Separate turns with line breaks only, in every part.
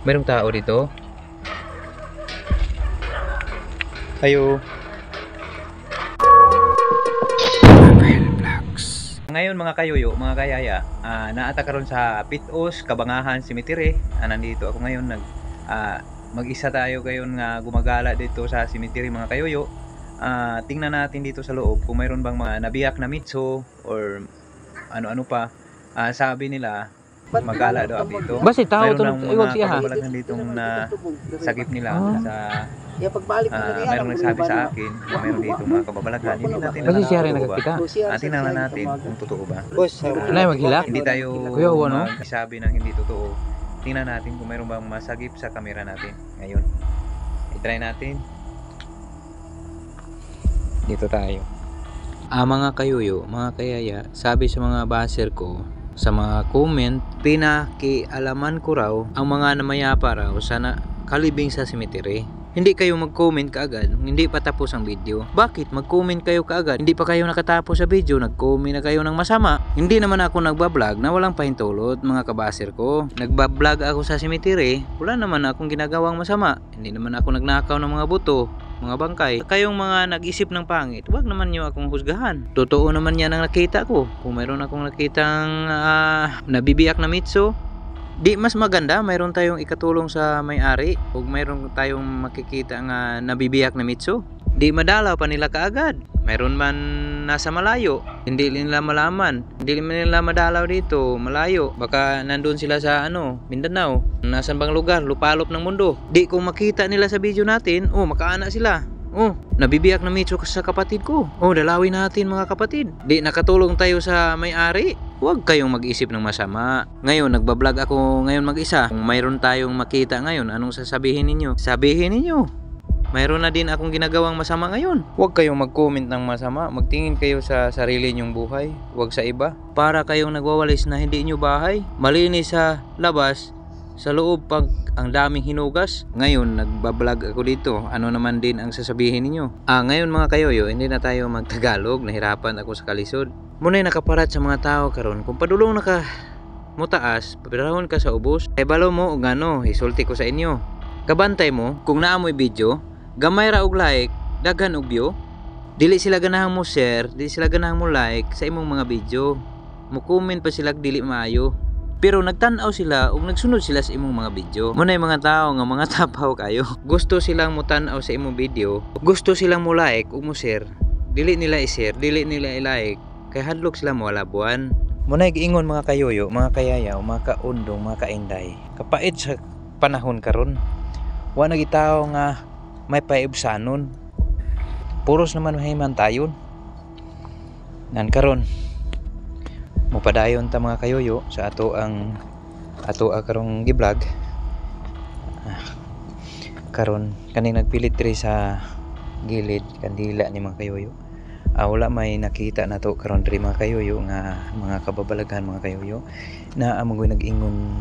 Merong tao dito. Ayo. Ngayon mga kayoyo, mga kayaya, naata karon sa Pitos, Kabangahan, Cemetery. Nandito ako ngayon mag-isa tayo ngayon nga gumagala dito sa cemetery mga kayoyo. Tingnan natin dito sa loob kung mayroon bang mga nabiyak na mitso or ano-ano pa. Sabi nila magala daw dito.
Basi tao to
mga kababalagan ditong na sagip nila sa mayroong nagsabi sa akin na mayroon dito mga kababalagan. Hindi natin
Kasi siya rin
alam kung
nagkita.
totoo ba. Tingnan natin kung totoo ba.
Anay maghilak?
Hindi tayo
Kuya, ano?
magsabi ng hindi totoo. Tingnan natin kung mayroon bang masagip sa camera natin ngayon. I-try natin. Dito tayo. Mga kayuyo, mga kayaya, sabi sa mga baser ko, sa mga comment, pinakialaman ko raw ang mga namayapa raw sa kalibing sa cemetery. Hindi kayo mag-comment kaagad, hindi pa tapos ang video. Bakit mag-comment kayo kaagad? Hindi pa kayo nakatapos sa video, nag-comment na kayo ng masama. Hindi naman ako nagbablog na walang pahintulot, mga kabaser ko. Nagbablog ako sa cemetery, wala naman akong ginagawang masama. Hindi naman ako nagnakaw ng mga buto, mga bangkay. Kayong mga nag-isip ng pangit, wag naman nyo akong husgahan. Totoo naman yan ang nakita ko. Kung mayroon akong nakitang nabibiyak na mitso, di mas maganda mayroon tayong ikatulong sa may-ari o mayroon tayong makikita nga nabibiyak na mitso. Di madalaw pa nila kaagad. Mayroon man nasa malayo, hindi nila malaman. Hindi nila madalaw dito, malayo. Baka nandun sila sa Mindanao. Nasaan bang lugar, lupalop ng mundo. Di kung makita nila sa video natin, makaana sila. Nabibiyak na mitso sa kapatid ko. Dalawin natin mga kapatid. Di nakatulong tayo sa may-ari. Huwag kayong mag-isip ng masama. Ngayon, nagbablog ako ngayon mag-isa. Kung mayroon tayong makita ngayon, anong sasabihin ninyo? Sabihin ninyo. Mayroon na din akong ginagawang masama ngayon. Huwag kayong mag-comment ng masama. Magtingin kayo sa sarili nyong buhay. Huwag sa iba. Para kayong nagwawalis na hindi nyo bahay. Malinis sa labas, sa loob pag ang daming hinugas. Ngayon nagbablog ako dito. Ano naman din ang sasabihin ninyo? Ngayon mga kayoyo, hindi na tayo magtagalog. Nahirapan ako sa kalisod. Muna'y nakaparat sa mga tao karon. Kung padulong naka mutaas, papirahon ka sa ubos, ay balo mo og isulti ko sa inyo. Kabantay mo kung naamoy video, gamay ra og like, daghan og view. Dili sila ganahang mo share, dili sila ganahang mo like sa imong mga video. Mo comment pa sila dili maayo. Pero nagtan-aw sila ug nagsunod sila sa imong mga video. Munay mga tao nga mga tapaw kayo. Gusto silang mo tan-aw sa imong video, gusto silang mo like ug mo share. Dili nila i-share, dili nila i-like. Kay hadlok sila mo walabuan. Munay giingon mga kayoyo, mga kayayaw, mga kaundong, mga kainday. Kapait sa panahon karon. Wa na gitaw nga may paibsanon. Puros naman mahimantayon. Nan karon mupadayon ta mga kayoyo sa ato karong gi-vlog. Karon kani nagpilit diri sa gilid kandila ni mga kayoyo. Wala may nakita na to karon diri mga kayoyo nga mga kababalaghan mga kayoyo na amoy nag-ingon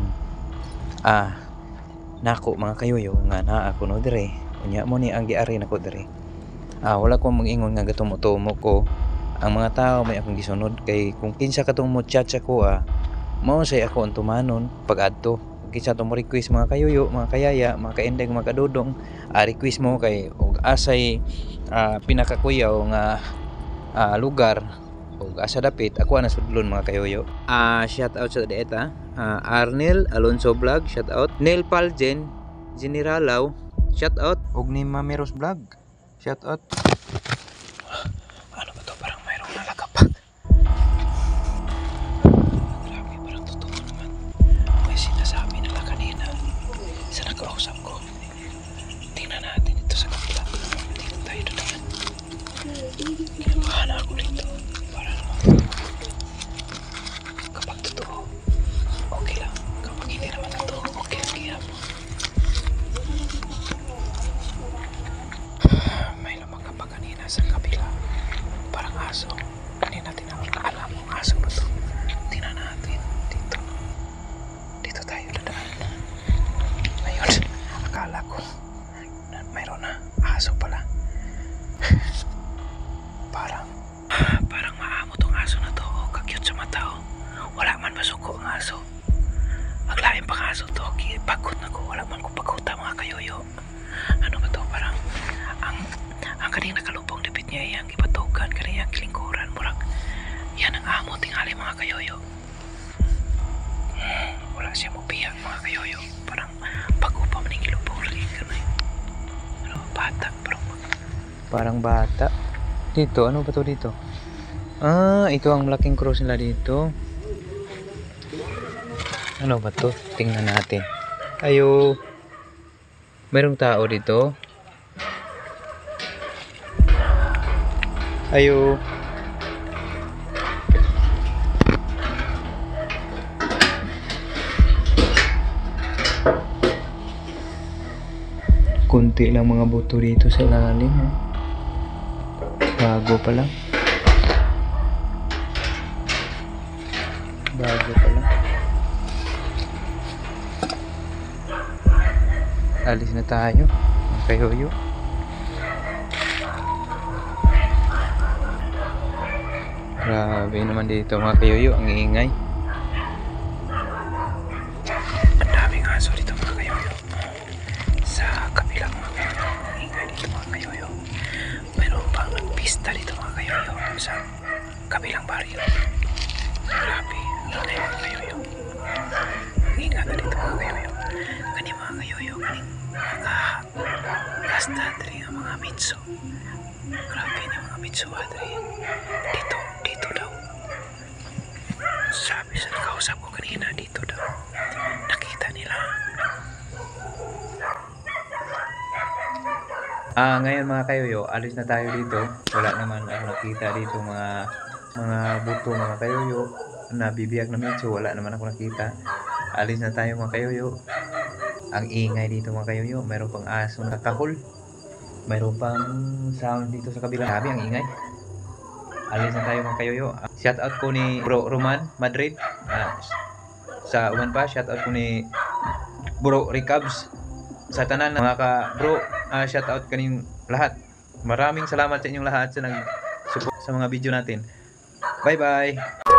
nako mga kayoyo nga naa ako no diri. Unya mo ni ang giari nako diri. Wala ko mag-ingon nga gatumo-tumo ko. Ang mga tao may akong gisunod kay kung kinsa katong mo chat ko mao say ako ang tumanon pag-adto. Kinsa to mo request mga kayoyo, mga kayaya, mga kainday, mga kadudong, request mo kay og asay pinakakuyaw nga lugar ug asa dapit ako na sudlon mga kayoyo. Shout out sa dieta. Arnel Alonso Vlog, shout out. Neil Palgen Generalaw, shout out. Og ni Mameros Vlog, shout out. Ano ba to? Parang mayroong nalagapag. Grabe, parang totoo naman. May sinasabi nila kanina sa nakausap ko. Tingnan natin ito sa kapila. Tingnan tayo doon naman. Kinabahan ako dito. Para naman kapag totoo, okay lang. Kapag hindi naman totoo, okay lang. May lumagapag kanina sa kapila. Parang aso. Kanina tinawag na alam mo aso ba to? Tingnan natin. Dito tayo dadaan. Ngayon, akala ko na mayroon na aso pala. Parang maamo tong aso na to. Kakyut sa mata. Wala man masuko ang aso. Maglain pang aso to. Pagod na ko. Wala man niya yang gibatugan kaniya kilingkuran murag yan ang amo tingali mga kayoyo. Wala siya mo piyak mga kayoyo, parang pag-upa maning ilubong lagi kanay. Ano, bata parang bata. Dito, ano ba to dito? Ito ang malaking cross nila dito. Ano ba to? Tingnan natin. Ayo. Merong tao dito. Ayo. Kunti lang mga buto dito sa ilalim. Bago pa lang. Alis na tayo. Mga kayoyo. Grabe naman dito mga kayoyo. Ang iingay. Ang daming aso dito mga kayoyo. Sa kabilang mga kayoyo. Ang iingay dito mga kayoyo. Mayroon pang pista dito mga kayoyo. Sa kabilang baryo. Grabe. Ang iingay mga kayoyo. Ang iingay na dito mga kayoyo. Kani mga kayoyo. Kaning mga basta dali ang mga mitso. Grabe na mga mitso dali. Dito daw. Sabi sa nakausap ko kanina, dito daw. Nakita nila. Ngayon mga kayoyo, alis na tayo dito. Wala naman ako nakita dito mga buto mga kayoyo. Nabibiyag na mitso, wala naman ako nakita. Alis na tayo mga kayoyo. Ang ingay dito mga kayoyo, mayroon pang aso na kahol. Mayroon pang sound dito sa kabilang tabi, ang ingay. Alis na tayo mga kayoyo. Shout out ko ni Bro Roman Madrid. Sa uman pa, shout out ko ni Bro Ricabs. Sa tanan mga ka bro, shout out kaning lahat. Maraming salamat sa inyong lahat sa nag-support sa mga video natin. Bye bye.